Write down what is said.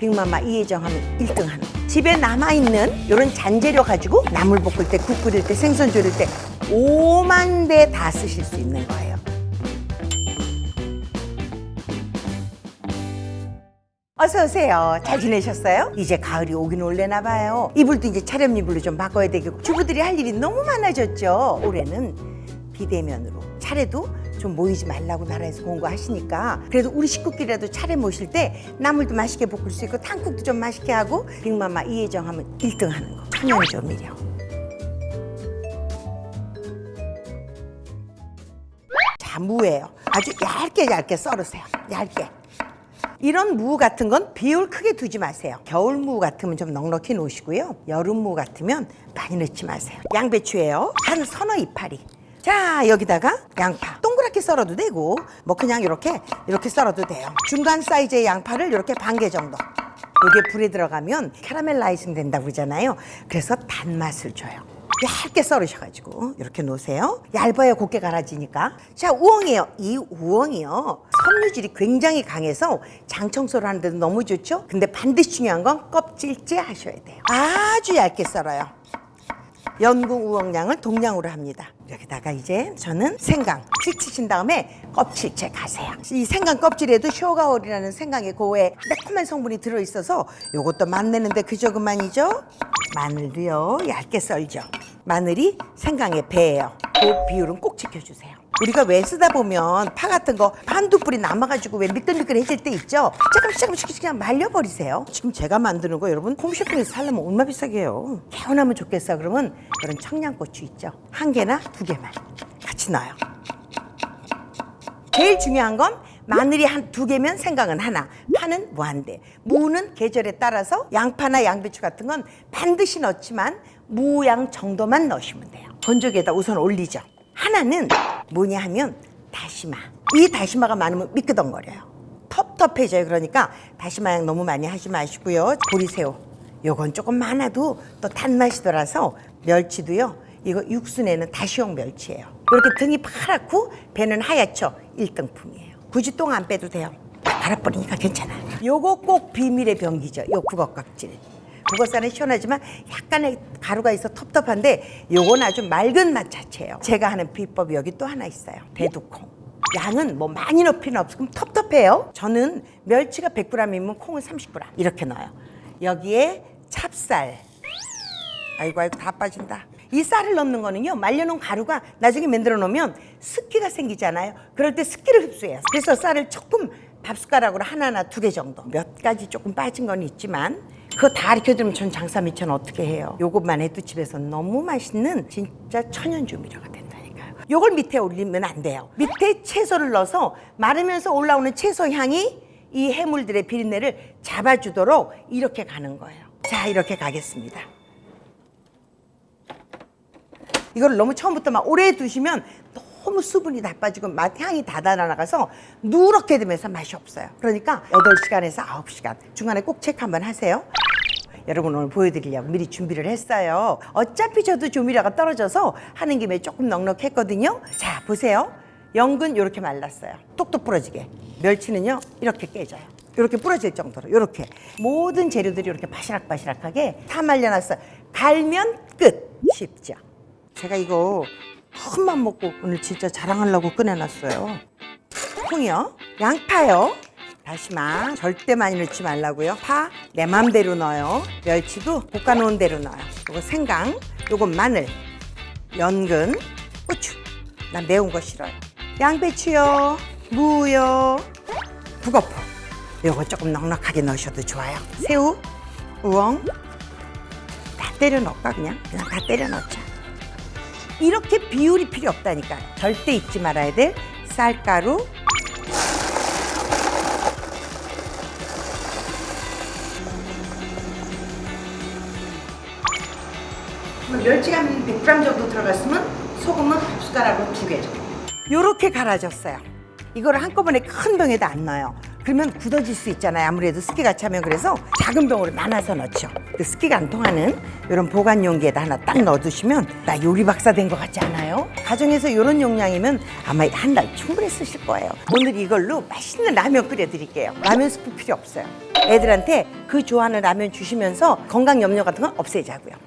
빅마마 이혜정 하면 1등 하는 거. 집에 남아있는 이런 잔재료 가지고 나물 볶을 때, 국 끓일 때, 생선 졸일 때 5만 대 다 쓰실 수 있는 거예요. 어서 오세요. 잘 지내셨어요? 이제 가을이 오긴 올래나 봐요. 이불도 이제 차렵이불로 좀 바꿔야 되겠고 주부들이 할 일이 너무 많아졌죠. 올해는 비대면으로 차례도 좀 모이지 말라고 나라에서 공고하시니까 그래도 우리 식구끼리라도 차례 모실 때 나물도 맛있게 볶을 수 있고 탕국도 좀 맛있게 하고 빅마마 이혜정 하면 1등 하는 거. 천연조미료. 자, 무예요. 아주 얇게 썰으세요. 얇게. 이런 무 같은 건 비율 크게 두지 마세요. 겨울 무 같으면 좀 넉넉히 놓으시고요. 여름 무 같으면 많이 넣지 마세요. 양배추예요. 한 서너 이파리. 자, 여기다가 양파 동그랗게 썰어도 되고 뭐 그냥 이렇게 썰어도 돼요. 중간 사이즈의 양파를 이렇게 반 개 정도. 이게 불에 들어가면 캐러멜라이징 된다고 그러잖아요. 그래서 단맛을 줘요. 얇게 썰으셔가지고 이렇게 놓으세요. 얇아야 곱게 갈아지니까. 자, 우엉이에요. 이 우엉이요, 섬유질이 굉장히 강해서 장 청소를 하는데도 너무 좋죠. 근데 반드시 중요한 건 껍질째 하셔야 돼요. 아주 얇게 썰어요. 연궁 우엉양을 동량으로 합니다. 여기다가 이제 저는 생강 씻으신 다음에 껍질째 가세요. 이 생강 껍질에도 쇼가올이라는 생강의 고에 매콤한 성분이 들어있어서 요것도 맛내는데 그저 그만이죠. 마늘도요, 얇게 썰죠. 마늘이 생강의 배예요. 그 비율은 꼭 지켜주세요. 우리가 왜 쓰다 보면 파 같은 거 한두 뿌리 남아가지고 왜 미끌미끌해질 때 있죠. 조금씩 그냥 말려버리세요. 지금 제가 만드는 거 여러분 홈쇼핑에서 살려면 얼마 비싸게 해요. 개운하면 좋겠어. 그러면 이런 청양고추 있죠. 한 개나 두 개만 같이 넣어요. 제일 중요한 건 마늘이 한 두 개면 생강은 하나, 파는 무한대. 무는 계절에 따라서 양파나 양배추 같은 건 반드시 넣지만 무양 정도만 넣으시면 돼요. 건조기에다 우선 올리죠. 하나는 뭐냐 하면 다시마. 이 다시마가 많으면 미끄덩거려요. 텁텁해져요. 그러니까 다시마 양 너무 많이 하지 마시고요. 보리새우. 요건 조금 많아도 또 단맛이 돌아서 멸치도요. 이거 육순에는 다시용 멸치예요. 이렇게 등이 파랗고 배는 하얗죠. 1등품이에요. 굳이 똥 안 빼도 돼요. 갈아버리니까 괜찮아요. 요거 꼭 비밀의 병기죠. 요 국어깍질. 국어살은 시원하지만 약간의 가루가 있어 텁텁한데 요건 아주 맑은 맛 자체예요. 제가 하는 비법이 여기 또 하나 있어요. 대두콩. 양은 뭐 많이 넣을 필요는 없어. 그럼 텁텁해요. 저는 멸치가 100g이면 콩은 30g 이렇게 넣어요. 여기에 찹쌀. 아이고 다 빠진다. 이 쌀을 넣는 거는요, 말려놓은 가루가 나중에 만들어 놓으면 습기가 생기잖아요. 그럴 때 습기를 흡수해요. 그래서 쌀을 조금 밥숟가락으로 하나나 두 개 정도, 몇 가지 조금 빠진 건 있지만 그거 다 가르쳐드리면 전 장사 미천 어떻게 해요. 요것만 해도 집에서 너무 맛있는 진짜 천연조미료가 된다니까요. 요걸 밑에 올리면 안 돼요. 밑에 채소를 넣어서 마르면서 올라오는 채소 향이 이 해물들의 비린내를 잡아주도록 이렇게 가는 거예요. 자, 이렇게 가겠습니다. 이걸 너무 처음부터 막 오래 두시면 너무 수분이 다 빠지고 향이 다 달아나가서 누렇게 되면서 맛이 없어요. 그러니까 8시간에서 9시간 중간에 꼭 체크 한번 하세요. 여러분 오늘 보여드리려고 미리 준비를 했어요. 어차피 저도 조미료가 떨어져서 하는 김에 조금 넉넉했거든요. 자, 보세요. 연근 이렇게 말랐어요. 똑똑 부러지게. 멸치는요, 이렇게 깨져요. 이렇게 부러질 정도로 이렇게 모든 재료들이 이렇게 바시락바시락하게 다 말려놨어요. 갈면 끝. 쉽죠. 제가 이거 큰맘 먹고 오늘 진짜 자랑하려고 꺼내놨어요. 콩이요, 양파요, 다시마 절대 많이 넣지 말라고요. 파 내 맘대로 넣어요. 멸치도 볶아놓은 대로 넣어요. 요거 생강, 요건 마늘, 연근, 고추. 난 매운 거 싫어요. 양배추요, 무요, 북어포. 요거 조금 넉넉하게 넣으셔도 좋아요. 새우, 우엉 다 때려 넣을까 그냥 다 때려 넣자. 이렇게 비율이 필요 없다니까요. 절대 잊지 말아야 될 쌀가루, 멸치가 100g 정도 들어갔으면 소금은 밥숟가락으로 2개 정도. 요렇게 갈아줬어요. 이거를 한꺼번에 큰 병에다 안 넣어요. 그러면 굳어질 수 있잖아요. 아무래도 습기 같이 하면. 그래서 작은 병으로 나눠서 넣죠. 그 습기가 안 통하는 이런 보관 용기에다 하나 딱 넣어두시면 나 요리 박사 된 것 같지 않아요? 가정에서 이런 용량이면 아마 한 달 충분히 쓰실 거예요. 오늘 이걸로 맛있는 라면 끓여드릴게요. 라면 스프 필요 없어요. 애들한테 그 좋아하는 라면 주시면서 건강 염려 같은 건 없애자고요.